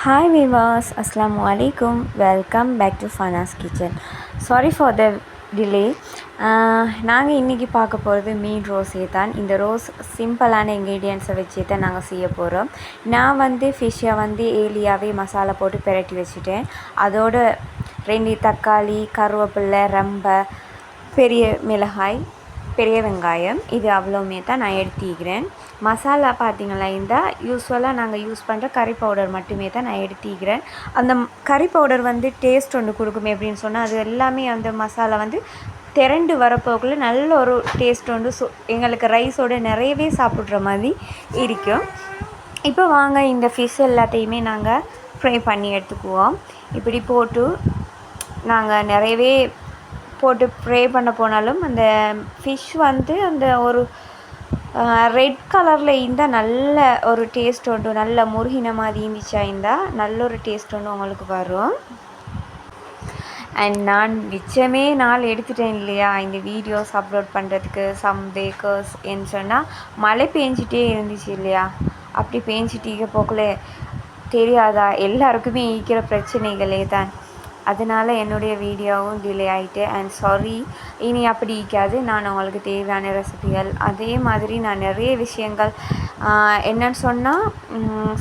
Hi viewers, Assalamu alaikum. Welcome back to Fana's Kitchen. Sorry for the delay. நாங்கள் இன்றைக்கி பார்க்க போகிறது மீன் ரோஸே தான். இந்த ரோஸ் சிம்பிளான இன்க்ரீடியன்ஸை வச்சு தான் நாங்கள் செய்ய போகிறோம். நான் ஃபிஷ்ஷை ஏலியாவே மசாலா போட்டு பிரட்டி வச்சுட்டேன். அதோட 2 தக்காளி, கருவேப்பிலை, ரம்பை, பெரிய மிளகாய், பெரிய வெங்காயம், இது அவ்வளோமே தான் நான் எடுத்துக்கிறேன். மசாலா பார்த்திங்களா, இந்த யூஸ்வலாக நாங்கள் யூஸ் பண்ணுற கறி பவுடர் மட்டுமே தான் நான் எடுத்துக்கிறேன். அந்த கறி பவுடர் டேஸ்ட் ஒன்று கொடுக்குமே அப்படின்னு சொன்னால், அது எல்லாமே அந்த மசாலா திரண்டு வரப்போக்குள்ளே நல்ல ஒரு டேஸ்ட் எங்களுக்கு ரைஸோடு நிறையவே சாப்பிட்ற மாதிரி இருக்கும். இப்போ வாங்க இந்த ஃபிஷ் எல்லாத்தையுமே நாங்கள் ஃப்ரை பண்ணி எடுத்துக்குவோம். இப்படி போட்டு நாங்கள் நிறையவே போட்டு ஃப்ரை பண்ண போனாலும் அந்த ஃபிஷ் அந்த ஒரு ரெட் கலரில் இருந்தால் நல்ல ஒரு டேஸ்ட் உண்டு. நல்ல முருகின மாதிரி இருந்துச்சா இருந்தால் நல்ல ஒரு டேஸ்ட் ஒன்று உங்களுக்கு வரும். அண்ட் நான் மிச்சமே நாள் எடுத்துட்டேன் இல்லையா இந்த வீடியோஸ் அப்லோட் பண்ணுறதுக்கு. சம் பேக்கர்ஸ் என்ன சொன்னால் மழை பெஞ்சிட்டே இருந்துச்சு இல்லையா, அப்படி பெஞ்சிட்டு போக்குள்ள தெரியாதா எல்லாருக்குமே ஈக்கிற பிரச்சனைகளே தான். அதனால் என்னுடைய வீடியோவும் டிலே ஆகிட்டு. அண்ட் சாரி, இனி அப்படி இருக்காது. நான் உங்களுக்கு தேவையான ரெசிபிகள் அதே மாதிரி நான் நிறைய விஷயங்கள் என்னன்னு சொன்னால்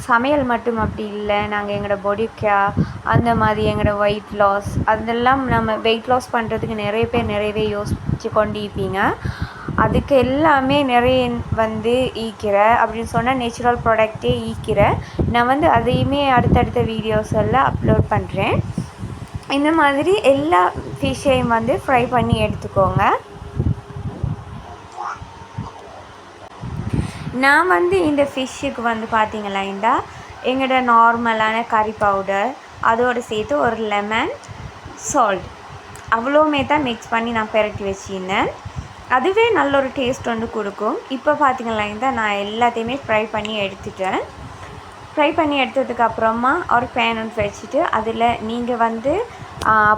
சமையல் மட்டும் அப்படி இல்லை, நாங்கள் எங்களோட பாடி கேர் அந்த மாதிரி எங்களோட வெயிட் லாஸ் அதெல்லாம் நம்ம வெயிட் லாஸ் பண்ணுறதுக்கு நிறைய பேர் நிறையவே யோசித்து கொண்டு இருப்பீங்க. அதுக்கு எல்லாமே நிறைய ஈக்கிற அப்படின்னு சொன்னால் நேச்சுரல் ப்ராடக்டே ஈக்கிற நான் அதையுமே அடுத்தடுத்த வீடியோஸ் எல்லாம் அப்லோட் பண்ணுறேன். இந்த மாதிரி எல்லா ஃபிஷ்ஷையும் ஃப்ரை பண்ணி எடுத்துக்கோங்க. நான் இந்த ஃபிஷ்ஷுக்கு பார்த்திங்களா இந்த எங்களோட நார்மலான கறி பவுடர் அதோடு சேர்த்து ஒரு லெமன், சால்ட் அவ்வளோமே தான் மிக்ஸ் பண்ணி நான் பிரட்டி வச்சுருந்தேன். அதுவே நல்ல ஒரு டேஸ்ட் கொடுக்கும். இப்போ பார்த்திங்களா இந்த நான் எல்லாத்தையுமே ஃப்ரை பண்ணி எடுத்துட்டேன். ஃப்ரை பண்ணி எடுத்ததுக்கப்புறமா ஒரு பேன் ஒன்று வச்சுட்டு அதில் நீங்கள்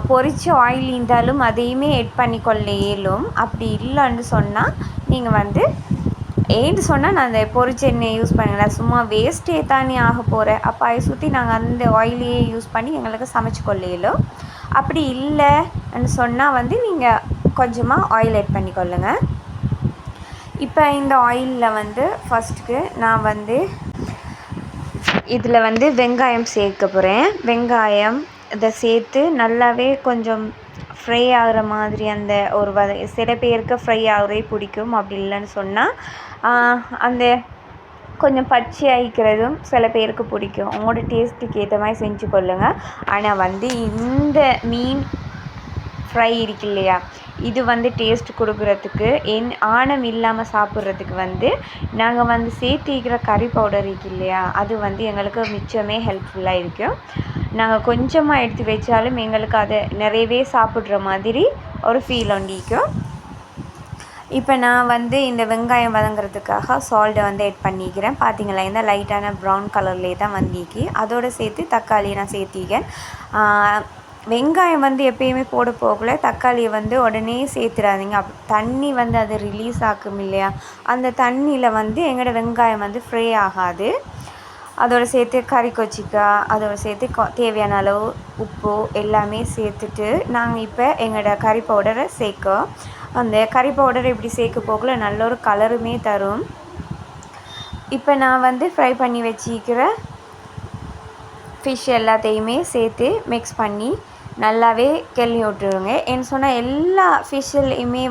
பொரிச்ச ஆயில் இருந்தாலும் அதையுமே எட் பண்ணிக்கொள்ள இயலும். அப்படி இல்லைன்னு சொன்னால் நீங்கள் ஏன்னு சொன்னால் நான் அந்த பொரிச்ச எண்ணெய் யூஸ் பண்ணல, சும்மா வேஸ்ட்டே தானே ஆக போகிறேன். அப்போ அதை சுற்றி நாங்கள் அந்த ஆயிலையே யூஸ் பண்ணி எங்களுக்கு சமைச்சு கொள்ள இயலும். அப்படி இல்லைன்னு சொன்னால் நீங்கள் கொஞ்சமாக ஆயில் எட் பண்ணிக்கொள்ளுங்க. இப்போ இந்த ஆயிலில் ஃபஸ்ட்டுக்கு நான் இதில் வெங்காயம் சேர்க்க போகிறேன். வெங்காயம் இதை சேர்த்து நல்லாவே கொஞ்சம் ஃப்ரை ஆகிற மாதிரி அந்த ஒரு சில பேருக்கு ஃப்ரை ஆகிறே பிடிக்கும். அப்படி இல்லைன்னு சொன்னால் அந்த கொஞ்சம் பச்சை ஆகிக்கிறதும் சில பேருக்கு பிடிக்கும். உங்களோட டேஸ்ட்டுக்கு ஏற்ற மாதிரி செஞ்சு கொள்ளுங்கள். ஆனால் இந்த மீன் ஃப்ரை இருக்கு இல்லையா, இது டேஸ்ட் கொடுக்குறதுக்கு ஆணம் இல்லாமல் சாப்பிட்றதுக்கு நாங்கள் சேர்த்திக்கிற கறி பவுடர் இருக்கு இல்லையா, அது எங்களுக்கு மிச்சமே ஹெல்ப்ஃபுல்லாக இருக்கும். நாங்கள் கொஞ்சமாக எடுத்து வச்சாலும் எங்களுக்கு அதை நிறையவே சாப்பிட்ற மாதிரி ஒரு ஃபீல் ஒண்டிக்கும். இப்போ நான் இந்த வெங்காயம் வதங்கிறதுக்காக சால்ட்டை எட் பண்ணிக்கிறேன். பார்த்திங்களா இந்த லைட்டான ப்ரௌன் கலர்லேயே தான் வந்திக்கு. அதோடு சேர்த்து தக்காளி நான் சேர்த்திக்கேன். வெங்காயம் எப்பயுமே போட போகல, தக்காளியை உடனே சேர்த்துடாதீங்க. தண்ணி அது ரிலீஸ் ஆகும் இல்லையா, அந்த தண்ணியில் எங்களோட வெங்காயம் ஃப்ரை ஆகாது. அதோடு சேர்த்து கறி கொச்சிக்காய், அதோடு சேர்த்து தேவையான அளவு உப்பு எல்லாமே சேர்த்துட்டு நாங்கள் இப்போ எங்களோட கறி பவுடரை சேர்க்கோம். அந்த கறி பவுடரை இப்படி சேர்க்க போகல நல்ல ஒரு கலருமே தரும். இப்போ நான் ஃப்ரை பண்ணி வச்சிக்கிற ஃபிஷ் எல்லாத்தையுமே சேர்த்து மிக்ஸ் பண்ணி நல்லாவே கிளறி விட்டுருங்க. ஏன்னு சொன்னால் எல்லா ஃபிஷ்ஷுலையுமே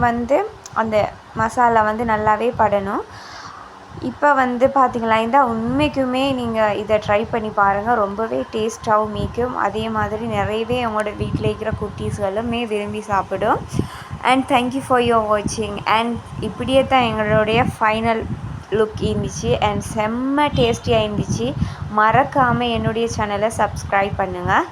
அந்த மசாலா நல்லாவே படணும். இப்போ பார்த்திங்களா இந்த உண்மைக்குமே நீங்கள் இதை ட்ரை பண்ணி பாருங்கள். ரொம்பவே டேஸ்ட்டாகவும் மீக்கும். அதே மாதிரி நிறையவே உங்களோட வீட்டில் இருக்கிற குட்டீஸ்களுமே விரும்பி சாப்பிடும். அண்ட் தேங்க்யூ ஃபார் யுவர் வாட்சிங். அண்ட் இப்படியே தான் எங்களுடைய ஃபைனல் லுக் இருந்துச்சு. அண்ட் செம்ம டேஸ்டியாக இருந்துச்சு. மறக்காமல் என்னுடைய சேனலை சப்ஸ்கிரைப் பண்ணுங்கள்.